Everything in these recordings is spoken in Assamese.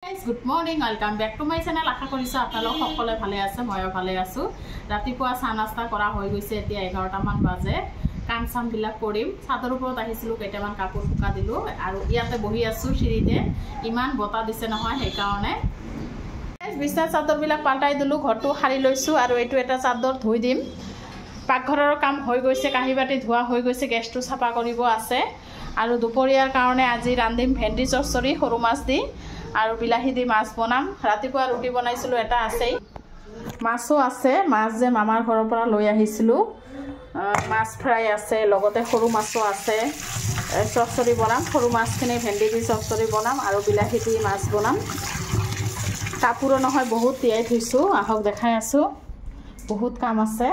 Guys, good morning. Welcome back to my channel. আশা কৰিছো আপোনালোক সকলোৱে ভালে আছে, ময়ো ভালে আছো। ৰাতিপুৱা চাহ নাস্তা কৰা হৈ গৈছে, এতিয়া 11টা মান বাজে। কাম চাম বিলাক কৰিম। ছাদৰ ওপৰত আহিছিলো, কেইটামান কাপোৰ শুকা দিলো আৰু ইয়াতে বহি আছো চিৰিতে। ইমান বতাহ দিছে নহয়, সেই কাৰণে বিছনা চাদৰ বিলাক পাল্টাই দিলো, ঘৰটো সাৰি লৈছো আৰু এইটো এটা চাদৰ ধুই দিম। পাকঘৰৰ কাম হৈ গৈছে, কাঁহী বাটি ধোৱা হৈ গৈছে, গেছটো চাফা কৰিব আছে আৰু দুপৰীয়াৰ কাৰণে আজি ৰান্ধিম ভেন্দি চৰচৰি সৰু মাছ দি আৰু বিলাহী দি মাছ বনাম। ৰাতিপুৱা ৰুটি বনাইছিলো, এটা আছেই, মাছো আছে। মাছ যে মামাৰ ঘৰৰ পৰা লৈ আহিছিলো, মাছ ফ্ৰাই আছে, লগতে সৰু মাছো আছে। চৰচৰি বনাম, সৰু মাছখিনি ভেন্দি দি চৰচৰি বনাম আৰু বিলাহী দি মাছ বনাম। কাপোৰো নহয় বহুত তিয়াই থৈছোঁ, আহক দেখাই আছোঁ। বহুত কাম আছে,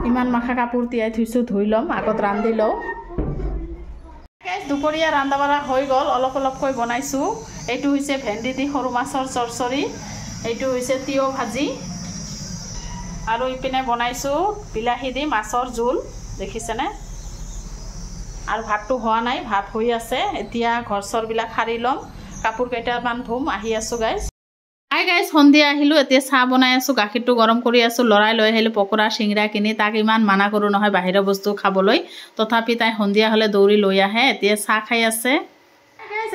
ইমান মাখা কাপোৰ তিয়াই থৈছোঁ, ধুই ল'ম, আগত ৰান্ধি লওঁ। দুপৰীয়া ৰান্ধা বাঢ়া হৈ গ'ল, অলপ অলপকৈ বনাইছোঁ। এইটো হৈছে ভেন্দি দি সৰু মাছৰ চৰচৰি, এইটো হৈছে তিয়ঁহ ভাজি আৰু ইপিনে বনাইছোঁ বিলাহী দি মাছৰ জোল, দেখিছেনে? আৰু ভাতটো হোৱা নাই, ভাত হৈ আছে। এতিয়া ঘৰ চৰবিলাক সাৰি ল'ম, কাপোৰ কেইটামান ধুম, আহি আছোঁ গাইজ। হাই গাইজ, সন্ধিয়া আহিলোঁ, এতিয়া চাহ বনাই আছোঁ, গাখীৰটো গৰম কৰি আছোঁ। ল'ৰাই লৈ আহিলোঁ পকোৰা চিংৰা কিনি, তাক ইমান মানা কৰোঁ নহয় বাহিৰৰ বস্তু খাবলৈ, তথাপি তাই সন্ধিয়া হ'লে দৌৰি লৈ আহে। এতিয়া চাহ খাই আছে।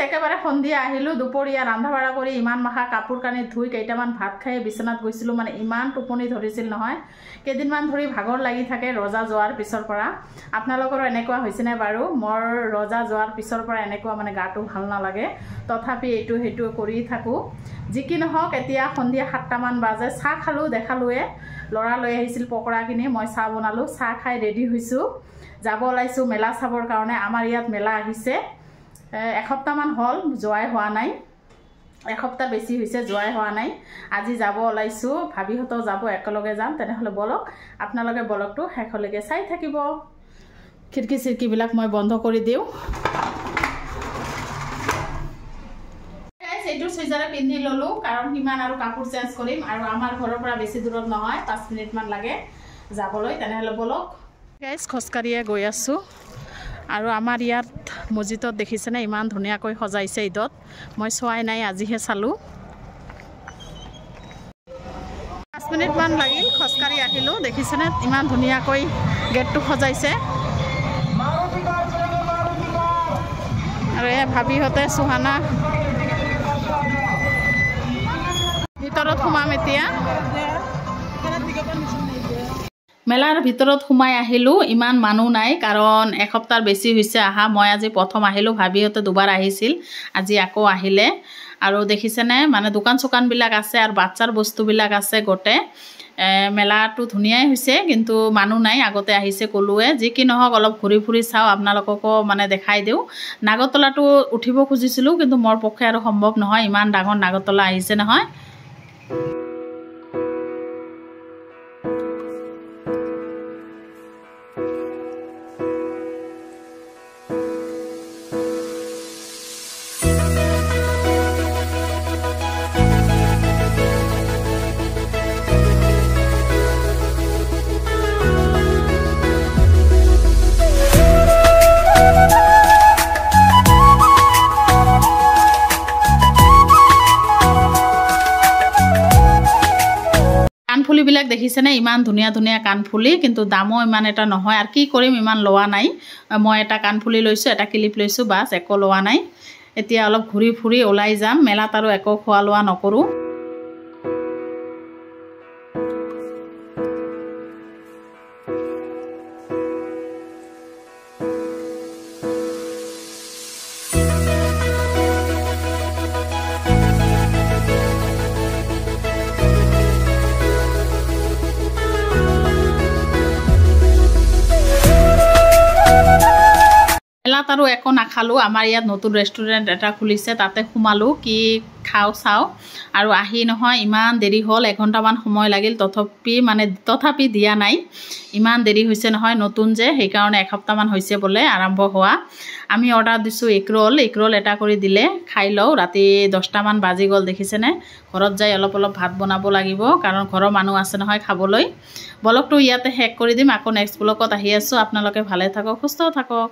একেবাৰে সন্ধিয়া আহিলোঁ, দুপৰীয়া ৰন্ধা বঢ়া কৰি ইমান মাখা কাপোৰ কানি ধুই কেইটামান ভাত খাই বিচনাত গৈছিলোঁ। মানে ইমান টোপনি ধৰিছিল নহয়, কেইদিনমান ধৰি ভাগৰ লাগি থাকে ৰজা যোৱাৰ পিছৰ পৰা। আপোনালোকৰো এনেকুৱা হৈছেনে বাৰু? মোৰ ৰজা যোৱাৰ পিছৰ পৰা এনেকুৱা মানে গাটো ভাল নালাগে, তথাপি এইটো সেইটো কৰি থাকোঁ। যি কি নহওক, এতিয়া সন্ধিয়া 7টা মান বাজে। চাহ খালোঁ, দেখালোৱে। ল'ৰা লৈ আহিছিল পকৰা কিনি, মই চাহ বনালোঁ, চাহ খাই ৰেডি হৈছোঁ, যাব ওলাইছোঁ মেলা চাবৰ কাৰণে। আমাৰ ইয়াত মেলা আহিছে, এসপ্তাহমান হ'ল, যোৱাই হোৱা নাই। এসপ্তাহ বেছি হৈছে, যোৱাই হোৱা নাই। আজি যাব ওলাইছোঁ, ভাবিহঁতেও যাব, একেলগে যাম। তেনেহ'লে বলক, আপোনালোকে বলকটো শেষলৈকে চাই থাকিব। খিৰিকী চিৰিকীবিলাক মই বন্ধ কৰি দিওঁ। এইটো চুইজাৰে পিন্ধি ল'লোঁ, কাৰণ সিমান আৰু কাপোৰ চেঞ্জ কৰিম আৰু আমাৰ ঘৰৰ পৰা বেছি দূৰত নহয়, 5 মিনিটমান লাগে যাবলৈ। তেনেহ'লে বলক গাইজ, খোজকাঢ়িয়ে গৈ আছোঁ। আৰু আমাৰ ইয়াত মছজিদত দেখিছেনে ইমান ধুনীয়াকৈ সজাইছে ঈদত, মই চোৱাই নাই, আজিহে চালোঁ। 5 মিনিটমান লাগিল, খোজকাঢ়ি আহিলোঁ। দেখিছেনে ইমান ধুনীয়াকৈ গেটটো সজাইছে। আৰু এই ভাবিহঁতে চুহানা ভিতৰত সোমাম এতিয়া। মেলাৰ ভিতৰত সোমাই আহিলোঁ, ইমান মানুহ নাই, কাৰণ এসপ্তাহ বেছি হৈছে আহা। মই আজি প্ৰথম আহিলোঁ, ভাবিহঁতে দুবাৰ আহিছিল, আজি আকৌ আহিলে। আৰু দেখিছেনে মানে দোকান চোকানবিলাক আছে আৰু বাচ্চাৰ বস্তুবিলাক আছে গোটেই। মেলাটো ধুনীয়াই হৈছে, কিন্তু মানুহ নাই, আগতে আহিছে ক'লোৱে। যি কি নহওক, অলপ ঘূৰি ফুৰি চাওঁ, আপোনালোককো মানে দেখাই দিওঁ। নাগৰতলাটো উঠিব খুজিছিলোঁ, কিন্তু মোৰ পক্ষে আৰু সম্ভৱ নহয়, ইমান ডাঙৰ নাগৰতলা আহিছে নহয়। কাণফুলিবিলাক দেখিছেনে ইমান ধুনীয়া ধুনীয়া কাণফুলি, কিন্তু দামো ইমান এটা নহয়। আৰু কি কৰিম, ইমান লোৱা নাই। মই এটা কাণফুলি লৈছোঁ, এটা ক্লিপ লৈছোঁ, বাছ, একো লোৱা নাই। এতিয়া অলপ ঘূৰি ফুৰি ওলাই যাম, মেলাত আৰু একো খোৱা লোৱা নকৰোঁ। মেলাত আৰু একো নাখালোঁ। আমাৰ ইয়াত নতুন ৰেষ্টুৰেণ্ট এটা খুলিছে, তাতে সোমালোঁ, কি খাওঁ চাওঁ। আৰু আহি নহয় ইমান দেৰি হ'ল, 1 ঘণ্টামান সময় লাগিল, তথাপি দিয়া নাই। ইমান দেৰি হৈছে নহয়, নতুন যে, সেইকাৰণে এসপ্তাহমান হৈছে বোলে আৰম্ভ হোৱা। আমি অৰ্ডাৰ দিছোঁ এগ ৰোল এটা কৰি দিলে, খাই লওঁ। ৰাতি 10টামান বাজি গ'ল, দেখিছেনে? ঘৰত যাই অলপ অলপ ভাত বনাব লাগিব, কাৰণ ঘৰৰ মানুহ আছে নহয় খাবলৈ। ব্লগটো ইয়াতে শেষ কৰি দিম, আকৌ নেক্সট ব্লগত আহি আছোঁ। আপোনালোকে ভালে থাকক, সুস্থ থাকক।